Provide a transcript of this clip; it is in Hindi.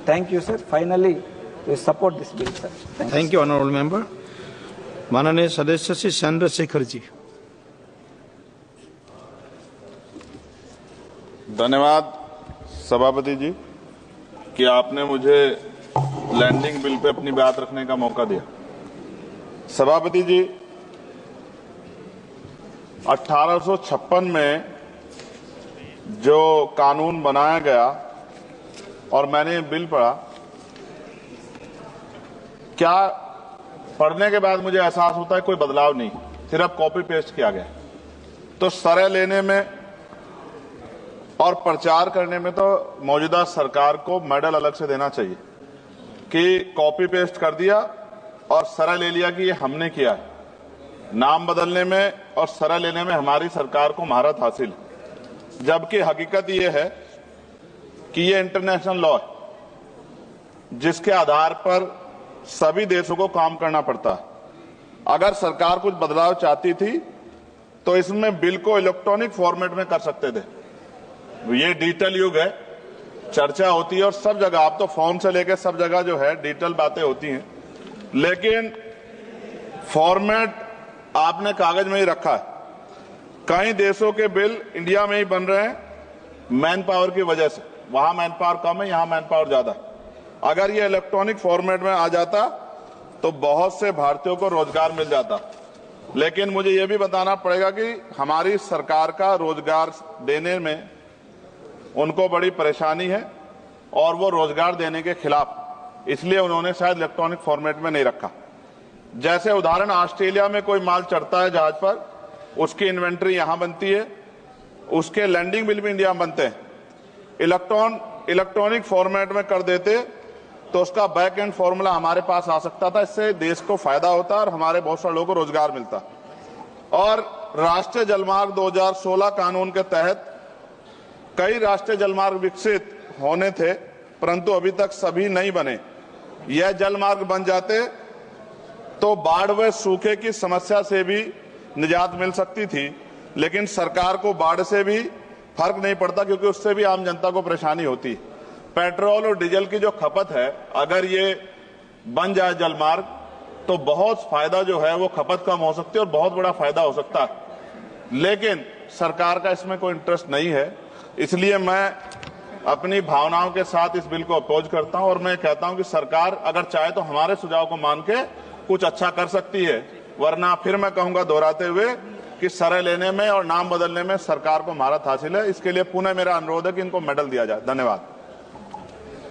thank you, sir. Finally, we support this bill, sir. Thank you, honorable member. माननीय सदस्य श्री चंद्रशेखर जी। धन्यवाद सभापति जी कि आपने मुझे लैंडिंग बिल पे अपनी बात रखने का मौका दिया। सभापति जी, 1856 में जो कानून बनाया गया और मैंने बिल पढ़ा, क्या पढ़ने के बाद मुझे एहसास होता है कोई बदलाव नहीं, सिर्फ कॉपी पेस्ट किया गया। तो सरह लेने में और प्रचार करने में तो मौजूदा सरकार को मेडल अलग से देना चाहिए कि कॉपी पेस्ट कर दिया और सरह ले लिया कि ये हमने किया है। नाम बदलने में और सरह लेने में हमारी सरकार को महारत हासिल है, जबकि हकीकत ये है कि ये इंटरनेशनल लॉ है जिसके आधार पर सभी देशों को काम करना पड़ता है। अगर सरकार कुछ बदलाव चाहती थी तो इसमें बिल को इलेक्ट्रॉनिक फॉर्मेट में कर सकते थे। ये डिजिटल युग है, चर्चा होती है और सब जगह, आप तो फोन से लेकर सब जगह जो है डिजिटल बातें होती हैं, लेकिन फॉर्मेट आपने कागज में ही रखा है। कई देशों के बिल इंडिया में ही बन रहे हैं मैन पावर की वजह से। वहां मैन पावर कम है, यहां मैन पावर ज्यादा है। अगर ये इलेक्ट्रॉनिक फॉर्मेट में आ जाता तो बहुत से भारतीयों को रोजगार मिल जाता। लेकिन मुझे ये भी बताना पड़ेगा कि हमारी सरकार का रोजगार देने में उनको बड़ी परेशानी है और वो रोजगार देने के खिलाफ, इसलिए उन्होंने शायद इलेक्ट्रॉनिक फॉर्मेट में नहीं रखा। जैसे उदाहरण, ऑस्ट्रेलिया में कोई माल चढ़ता है जहाज पर, उसकी इन्वेंट्री यहां बनती है, उसके लैंडिंग बिल भी इंडिया में बनते हैं। इलेक्ट्रॉनिक फॉर्मेट में कर देते तो उसका बैक एंड फॉर्मूला हमारे पास आ सकता था। इससे देश को फायदा होता और हमारे बहुत सारे लोगों को रोजगार मिलता। और राष्ट्रीय जलमार्ग 2016 कानून के तहत कई राष्ट्रीय जलमार्ग विकसित होने थे, परंतु अभी तक सभी नहीं बने। यह जलमार्ग बन जाते तो बाढ़ व सूखे की समस्या से भी निजात मिल सकती थी, लेकिन सरकार को बाढ़ से भी फर्क नहीं पड़ता क्योंकि उससे भी आम जनता को परेशानी होती। पेट्रोल और डीजल की जो खपत है, अगर ये बन जाए जलमार्ग तो बहुत फायदा जो है वो खपत कम हो सकती है और बहुत बड़ा फायदा हो सकता है। लेकिन सरकार का इसमें कोई इंटरेस्ट नहीं है, इसलिए मैं अपनी भावनाओं के साथ इस बिल को अपोज करता हूं और मैं कहता हूं कि सरकार अगर चाहे तो हमारे सुझाव को मान के कुछ अच्छा कर सकती है, वरना फिर मैं कहूंगा दोहराते हुए कि सरह लेने में और नाम बदलने में सरकार को महारत हासिल है। इसके लिए पुनः मेरा अनुरोध है कि इनको मेडल दिया जाए। धन्यवाद।